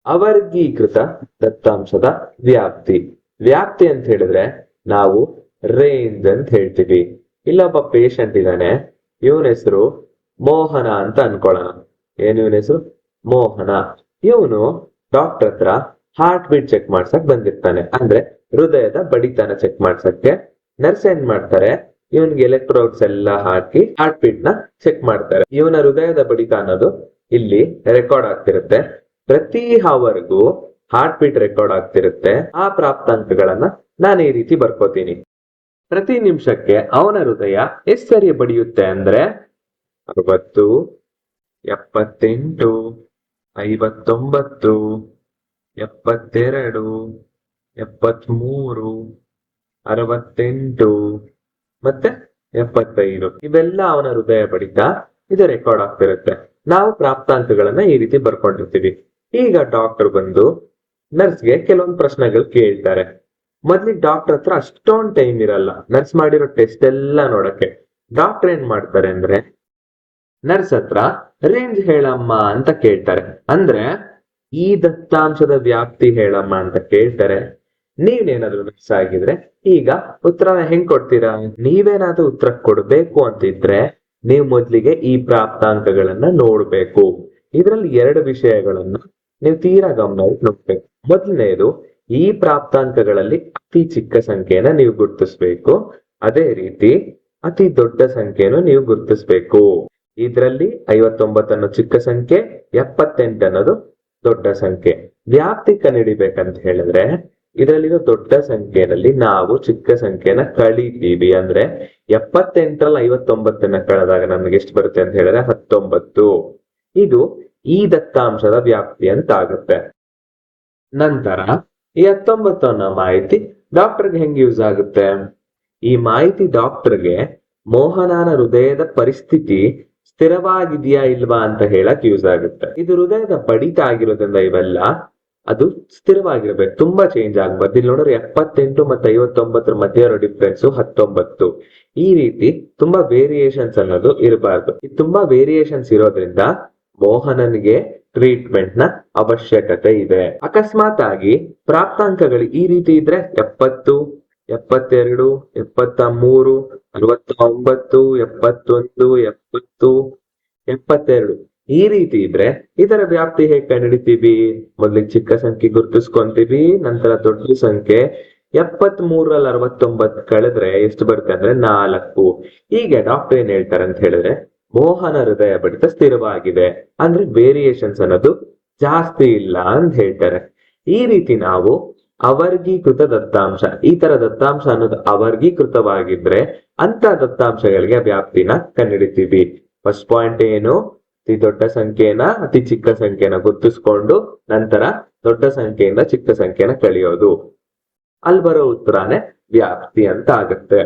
ಅವರ್ಗೀಕೃತ ದತ್ತಾಂಶದ ವ್ಯಾಪ್ತಿ. ವ್ಯಾಪ್ತಿ ಅಂತ ಹೇಳಿದ್ರೆ ನಾವು ರೇಂಜ್ ಅಂತ ಹೇಳ್ತೀವಿ. ಇಲ್ಲೊಬ್ಬ ಪೇಷಂಟ್ ಇದ್ದಾನೆ, ಇವನ ಹೆಸರು ಮೋಹನ ಅಂತ ಅನ್ಕೊಳ್ಳೋಣ. ಇವನ ಹೆಸರು ಮೋಹನ. ಇವನು ಡಾಕ್ಟರ್ ಹತ್ರ ಹಾರ್ಟ್ ಬೀಟ್ ಚೆಕ್ ಮಾಡ್ಸಕ್ ಬಂದಿರ್ತಾನೆ, ಅಂದ್ರೆ ಹೃದಯದ ಬಡಿತನ ಚೆಕ್ ಮಾಡ್ಸಕ್ಕೆ. ನರ್ಸ್ ಏನ್ ಮಾಡ್ತಾರೆ, ಇವನ್ಗೆ ಎಲೆಕ್ಟ್ರೋಡ್ಸ್ ಎಲ್ಲ ಹಾಕಿ ಹಾರ್ಟ್ ಬೀಟ್ ನ ಚೆಕ್ ಮಾಡ್ತಾರೆ. ಇವನ ಹೃದಯದ ಬಡಿತ ಅನ್ನೋದು ಇಲ್ಲಿ ರೆಕಾರ್ಡ್ ಆಗ್ತಿರುತ್ತೆ. ಪ್ರತಿ ಅವರ್ಗೂ ಹಾರ್ಟ್ ಬೀಟ್ ರೆಕಾರ್ಡ್ ಆಗ್ತಿರುತ್ತೆ. ಆ ಪ್ರಾಪ್ತಾಂಕಗಳನ್ನ ನಾನು ಈ ರೀತಿ ಬರ್ಕೋತೀನಿ. ಪ್ರತಿ ನಿಮಿಷಕ್ಕೆ ಅವನ ಹೃದಯ ಎಷ್ಟು ಸರಿ ಬಡಿಯುತ್ತೆ ಅಂದ್ರೆ 60, 78, 59, 72, 73, 68 ಮತ್ತೆ 75. ಇವೆಲ್ಲ ಅವನ ಹೃದಯ ಬಡಿತ ಇದು ರೆಕಾರ್ಡ್ ಆಗ್ತಿರುತ್ತೆ. ನಾವು ಪ್ರಾಪ್ತಾಂಕಗಳನ್ನ ಈ ರೀತಿ ಬರ್ಕೊಂಡಿರ್ತೀವಿ. ಈಗ ಡಾಕ್ಟರ್ ಬಂದು ನರ್ಸ್ಗೆ ಕೆಲವೊಂದು ಪ್ರಶ್ನೆಗಳು ಕೇಳ್ತಾರೆ. ಮೊದ್ಲಿಗೆ ಡಾಕ್ಟರ್ ಹತ್ರ ಅಷ್ಟೊಂದು ಟೈಮ್ ಇರಲ್ಲ ನರ್ಸ್ ಮಾಡಿರೋ ಟೆಸ್ಟ್ ಎಲ್ಲ ನೋಡಕ್ಕೆ. ಡಾಕ್ಟರ್ ಏನ್ ಮಾಡ್ತಾರೆ ಅಂದ್ರೆ ನರ್ಸ್ ಹತ್ರ ರೇಂಜ್ ಹೇಳಮ್ಮ ಅಂತ ಕೇಳ್ತಾರೆ. ಅಂದ್ರೆ ಈ ದತ್ತಾಂಶದ ವ್ಯಾಪ್ತಿ ಹೇಳಮ್ಮ ಅಂತ ಕೇಳ್ತಾರೆ. ನೀವೇನಾದ್ರೂ ನರ್ಸ್ ಆಗಿದ್ರೆ ಈಗ ಉತ್ತರನ ಹೆಂಗ್ ಕೊಡ್ತೀರಾ? ನೀವೇನಾದ್ರೂ ಉತ್ತರ ಕೊಡ್ಬೇಕು ಅಂತಿದ್ರೆ ನೀವು ಮೊದ್ಲಿಗೆ ಈ ಪ್ರಾಪ್ತಾಂಕಗಳನ್ನ ನೋಡ್ಬೇಕು. ಇದರಲ್ಲಿ 2 ವಿಷಯಗಳನ್ನ ನೀವು ತೀರಾ ಗಮನ ನೋಡ್ಬೇಕು. ಮೊದಲನೇದು, ಈ ಪ್ರಾಪ್ತಾಂಕಗಳಲ್ಲಿ ಅತಿ ಚಿಕ್ಕ ಸಂಖ್ಯೆನ ನೀವು ಗುರುತಿಸ್ಬೇಕು. ಅದೇ ರೀತಿ ಅತಿ ದೊಡ್ಡ ಸಂಖ್ಯೆಯನ್ನು ನೀವು ಗುರುತಿಸ್ಬೇಕು. ಇದರಲ್ಲಿ 59 ಅನ್ನೋ ಚಿಕ್ಕ ಸಂಖ್ಯೆ, 78 ಅನ್ನೋದು ದೊಡ್ಡ ಸಂಖ್ಯೆ. ವ್ಯಾಪ್ತಿ ಕಂಡುಹಿಡಿಬೇಕಂತ ಹೇಳಿದ್ರೆ ಇದರಲ್ಲಿರೋ ದೊಡ್ಡ ಸಂಖ್ಯೆಯಲ್ಲಿ ನಾವು ಚಿಕ್ಕ ಸಂಖ್ಯೆನ ಕಳಿತೀವಿ. ಅಂದ್ರೆ 78ರಲ್ಲಿ 59ನ್ನ ಕಳೆದಾಗ ನಮ್ಗೆ ಎಷ್ಟು ಬರುತ್ತೆ ಅಂತ ಹೇಳಿದ್ರೆ 19. ಇದು ಈ ದತ್ತಾಂಶದ ವ್ಯಾಪ್ತಿ ಅಂತ ಆಗುತ್ತೆ. ನಂತರ ಈ 19 ಅನ್ನೋ ಮಾಹಿತಿ ಡಾಕ್ಟರ್ಗೆ ಹೆಂಗ್ ಯೂಸ್ ಆಗುತ್ತೆ? ಈ ಮಾಹಿತಿ ಡಾಕ್ಟರ್ಗೆ ಮೋಹನನ ಹೃದಯದ ಪರಿಸ್ಥಿತಿ ಸ್ಥಿರವಾಗಿದೆಯಾ ಇಲ್ವಾ ಅಂತ ಹೇಳಕ್ ಯೂಸ್ ಆಗುತ್ತೆ. ಇದು ಹೃದಯದ ಬಡಿತ ಆಗಿರೋದ್ರಿಂದ ಇವೆಲ್ಲ ಅದು ಸ್ಥಿರವಾಗಿರ್ಬೇಕು, ತುಂಬಾ ಚೇಂಜ್ ಆಗ್ಬಾರ್ದು. ಇಲ್ಲಿ ನೋಡ್ರೆ 78 ಮತ್ತೆ 59 ಮಧ್ಯೆ ಇರೋ ಡಿಫ್ರೆನ್ಸ್ 19. ಈ ರೀತಿ ತುಂಬಾ ವೇರಿಯೇಷನ್ಸ್ ಅನ್ನೋದು ಇರಬಾರ್ದು. ಇದು ತುಂಬಾ ವೇರಿಯೇಷನ್ಸ್ ಇರೋದ್ರಿಂದ ಮೋಹನನ್ಗೆ ಟ್ರೀಟ್ಮೆಂಟ್ ನ ಅವಶ್ಯಕತೆ ಇದೆ. ಅಕಸ್ಮಾತ್ ಆಗಿ ಪ್ರಾಪ್ತಾಂಕಗಳು ಈ ರೀತಿ ಇದ್ರೆ 70, 72, 73, 69, 71, 70, 72 ಈ ರೀತಿ ಇದ್ರೆ ಇದರ ವ್ಯಾಪ್ತಿ ಹೇಗೆ ಕಂಡುಹಿಡಿತೀವಿ? ಮೊದ್ಲಿಗೆ ಚಿಕ್ಕ ಸಂಖ್ಯೆ ಗುರುತಿಸ್ಕೊಂತೀವಿ, ನಂತರ ದೊಡ್ಡ ಸಂಖ್ಯೆ. 73ರಲ್ಲಿ 69 ಕಳೆದ್ರೆ ಎಷ್ಟು ಬರುತ್ತೆ ಅಂದ್ರೆ 4. ಹೀಗೆ ಡಾಕ್ಟರ್ ಏನ್ ಹೇಳ್ತಾರೆ ಅಂತ ಹೇಳಿದ್ರೆ ಮೋಹನ ಹೃದಯ ಬಡಿತ ಸ್ಥಿರವಾಗಿದೆ, ಅಂದ್ರೆ ವೇರಿಯೇಷನ್ಸ್ ಅನ್ನೋದು ಜಾಸ್ತಿ ಇಲ್ಲ ಅಂತ ಹೇಳ್ತಾರೆ. ಈ ರೀತಿ ನಾವು ಅವರ್ಗೀಕೃತ ದತ್ತಾಂಶ, ಈ ತರ ದತ್ತಾಂಶ ಅನ್ನೋದು ಅವರ್ಗೀಕೃತವಾಗಿದ್ರೆ ಅಂತ ದತ್ತಾಂಶಗಳಿಗೆ ವ್ಯಾಪ್ತಿನ ಕಂಡುಹಿಡಿತೀವಿ. ಫಸ್ಟ್ ಪಾಯಿಂಟ್ ಏನು? ಅತಿ ದೊಡ್ಡ ಸಂಖ್ಯೆನ ಅತಿ ಚಿಕ್ಕ ಸಂಖ್ಯೆನ ಗುರುತಿಸ್ಕೊಂಡು ನಂತರ ದೊಡ್ಡ ಸಂಖ್ಯೆಯಿಂದ ಚಿಕ್ಕ ಸಂಖ್ಯೆನ ಕಳಿಯೋದು. ಅಲ್ಲಿ ಬರೋ ಉತ್ತರನೇ ವ್ಯಾಪ್ತಿ ಅಂತ ಆಗುತ್ತೆ.